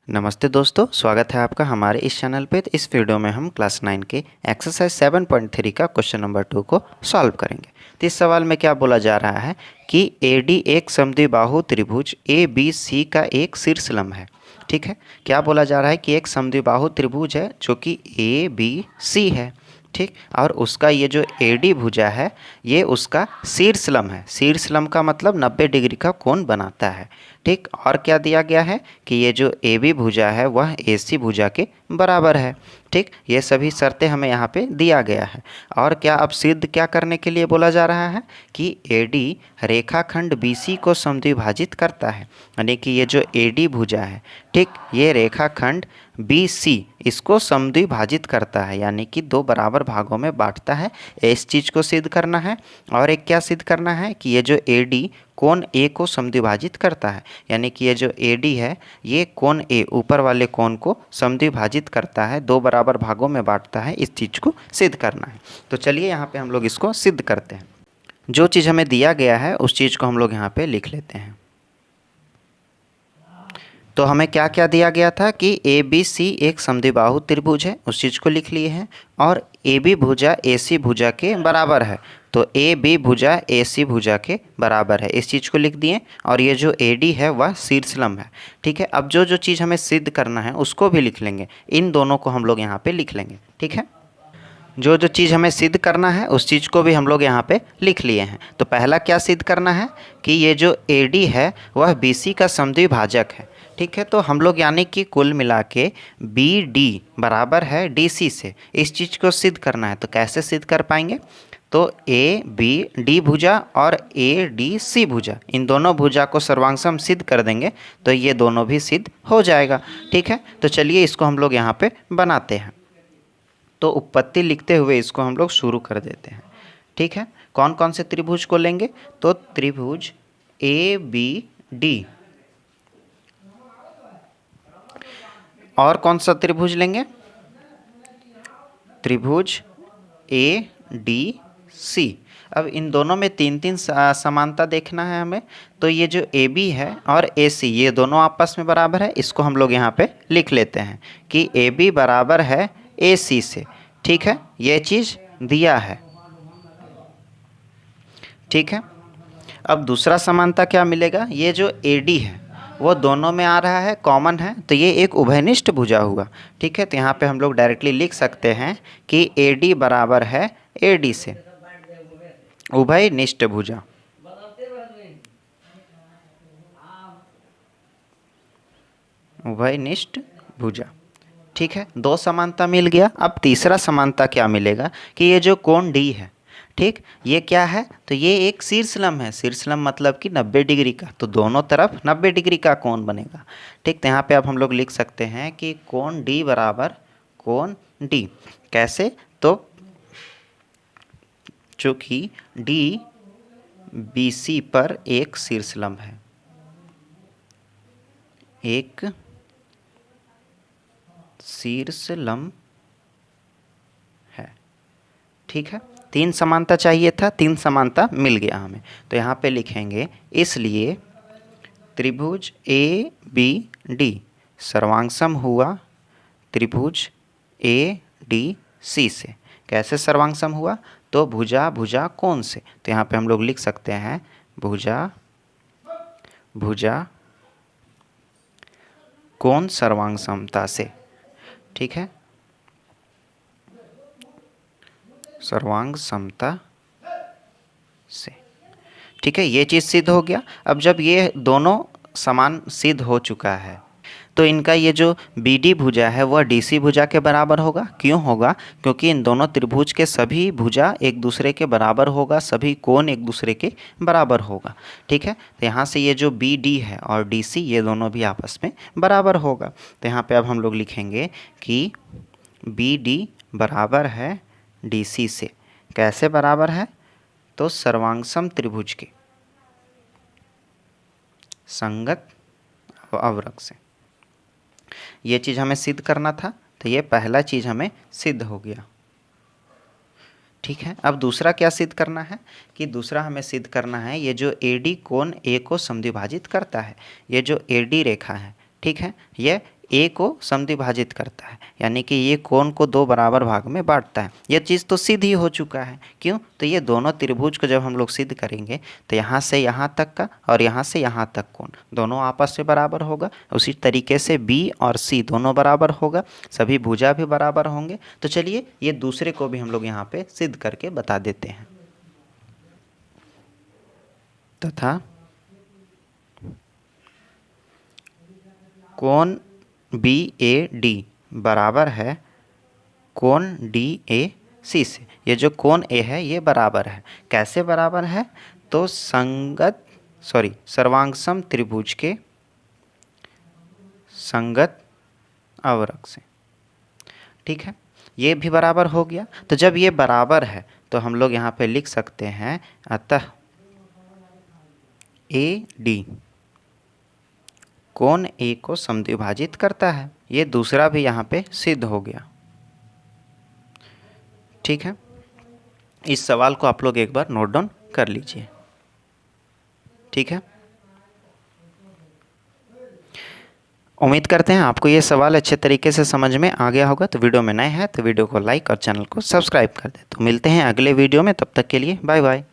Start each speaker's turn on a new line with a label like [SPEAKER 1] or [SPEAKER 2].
[SPEAKER 1] नमस्ते दोस्तों, स्वागत है आपका हमारे इस चैनल पे। तो इस वीडियो में हम क्लास 9 के एक्सरसाइज 7.3 का क्वेश्चन नंबर 2 को सॉल्व करेंगे। तो इस सवाल में क्या बोला जा रहा है कि AD एक समद्विबाहु त्रिभुज ABC का एक शीर्षलंब है। ठीक है, क्या बोला जा रहा है कि एक समद्विबाहु त्रिभुज है जो कि ABC है। ठीक, और उसका ये जो AD भुजा है ये उसका शीर्षलंब है। शीर्षलंब का मतलब 90 डिग्री का कोण बनाता है। ठीक, और क्या दिया गया है कि ये जो AB भुजा है वह AC भुजा के बराबर है। ठीक, ये सभी शर्तें हमें यहाँ पे दिया गया है। और क्या अब सिद्ध क्या करने के लिए बोला जा रहा है कि AD रेखाखंड BC को समद्विभाजित करता है। यानी कि ये जो AD भुजा है, ठीक, ये रेखाखंड BC इसको समद्विभाजित करता है, यानी कि दो बराबर भागों में बांटता है। इस चीज़ को सिद्ध करना है। और एक क्या सिद्ध करना है कि ये जो AD कोण A को समद्विभाजित करता है, यानी कि ये जो AD है ये कोण A ऊपर वाले कोण को समद्विभाजित करता है, दो बराबर भागों में बांटता है। इस चीज़ को सिद्ध करना है। तो चलिए यहाँ पे हम लोग इसको सिद्ध करते हैं। जो चीज़ हमें दिया गया है उस चीज़ को हम लोग यहाँ पे लिख लेते हैं। तो हमें क्या क्या दिया गया था कि ABC एक समद्विबाहु त्रिभुज है, उस चीज़ को लिख लिए हैं। और AB भुजा AC भुजा के बराबर है, तो AB भुजा AC भुजा के बराबर है, इस चीज़ को लिख दिए। और ये जो AD है वह शीर्षलंब है। ठीक है, अब जो जो चीज़ हमें सिद्ध करना है उसको भी लिख लेंगे। इन दोनों को हम लोग यहाँ पे लिख लेंगे। ठीक है, जो जो चीज़ हमें सिद्ध करना है उस चीज़ को भी हम लोग यहाँ पे लिख लिए हैं। तो पहला क्या सिद्ध करना है कि ये जो AD है वह BC का समद्विभाजक है। ठीक है, तो हम लोग यानी कि कुल मिला के BD बराबर है DC से, इस चीज़ को सिद्ध करना है। तो कैसे सिद्ध कर पाएंगे? तो ABD भुजा और ADC भुजा, इन दोनों भुजा को सर्वांगसम सिद्ध कर देंगे तो ये दोनों भी सिद्ध हो जाएगा। ठीक है, तो चलिए इसको हम लोग यहाँ पे बनाते हैं। तो उत्पत्ति लिखते हुए इसको हम लोग शुरू कर देते हैं। ठीक है, कौन कौन से त्रिभुज को लेंगे? तो त्रिभुज ABD, और कौन सा त्रिभुज लेंगे? त्रिभुज ADC। अब इन दोनों में तीन तीन समानता देखना है हमें। तो ये जो AB है और AC ये दोनों आपस में बराबर है, इसको हम लोग यहाँ पे लिख लेते हैं कि AB बराबर है AC से। ठीक है, ये चीज़ दिया है। ठीक है, अब दूसरा समानता क्या मिलेगा? ये जो AD है वो दोनों में आ रहा है, कॉमन है, तो ये एक उभयनिष्ठ भुजा हुआ। ठीक है, तो यहाँ पे हम लोग डायरेक्टली लिख सकते हैं कि AD बराबर है AD से, उभयनिष्ठ भुजा। उभयनिष्ठ भुजा। ठीक है, दो समानता मिल गया। अब तीसरा समानता क्या मिलेगा कि ये जो कोण D है, ठीक, ये क्या है? तो ये एक शीर्षलंब है। शीर्षलंब मतलब कि 90 डिग्री का, तो दोनों तरफ 90 डिग्री का कोण बनेगा। ठीक, तो यहाँ पे अब हम लोग लिख सकते हैं कि कोण D बराबर कोण D। कैसे? तो चूँकि D BC पर एक शीर्षलंब है, एक शीर्षलंब है। ठीक है, तीन समानता चाहिए था, तीन समानता मिल गया हमें। तो यहाँ पे लिखेंगे इसलिए त्रिभुज ABD सर्वांगसम हुआ त्रिभुज ADC से। कैसे सर्वांगसम हुआ? तो भुजा भुजा कोण से। तो यहाँ पे हम लोग लिख सकते हैं भुजा भुजा कोण सर्वांगसमता से। ठीक है, सर्वांग समता से। ठीक है, ये चीज़ सिद्ध हो गया। अब जब ये दोनों समान सिद्ध हो चुका है तो इनका ये जो BD भुजा है वह DC भुजा के बराबर होगा। क्यों होगा? क्योंकि इन दोनों त्रिभुज के सभी भुजा एक दूसरे के बराबर होगा, सभी कोण एक दूसरे के बराबर होगा। ठीक है, तो यहाँ से ये जो BD है और DC ये दोनों भी आपस में बराबर होगा। तो यहाँ पे अब हम लोग लिखेंगे कि BD बराबर है DC से। कैसे बराबर है? तो सर्वांगसम त्रिभुज के संगत अवरक से। ये चीज़ हमें सिद्ध करना था, तो ये पहला चीज़ हमें सिद्ध हो गया। ठीक है, अब दूसरा क्या सिद्ध करना है कि दूसरा हमें सिद्ध करना है ये जो AD कोण A को समद्विभाजित करता है। ये जो AD रेखा है, ठीक है, ये ए को समद्विभाजित करता है, यानी कि ये कोण को दो बराबर भाग में बांटता है। यह चीज़ तो सिद्ध ही हो चुका है। क्यों? तो ये दोनों त्रिभुज को जब हम लोग सिद्ध करेंगे तो यहाँ से यहाँ तक का और यहाँ से यहाँ तक कोण दोनों आपस में बराबर होगा। उसी तरीके से बी और सी दोनों बराबर होगा, सभी भुजा भी बराबर होंगे। तो चलिए ये दूसरे को भी हम लोग यहाँ पे सिद्ध करके बता देते हैं। तथा कोण बी ए डी बराबर है कोण डी ए सी से। ये जो कोण ए है ये बराबर है, कैसे बराबर है? तो सर्वांगसम त्रिभुज के संगत अवरक से। ठीक है, ये भी बराबर हो गया। तो जब ये बराबर है तो हम लोग यहाँ पे लिख सकते हैं अतः ए डी कोण ए को समद्विभाजित करता है। ये दूसरा भी यहाँ पे सिद्ध हो गया। ठीक है, इस सवाल को आप लोग एक बार नोट डाउन कर लीजिए। ठीक है, उम्मीद करते हैं आपको ये सवाल अच्छे तरीके से समझ में आ गया होगा। तो वीडियो में नए हैं तो वीडियो को लाइक और चैनल को सब्सक्राइब कर दें। तो मिलते हैं अगले वीडियो में, तब तक के लिए बाय बाय।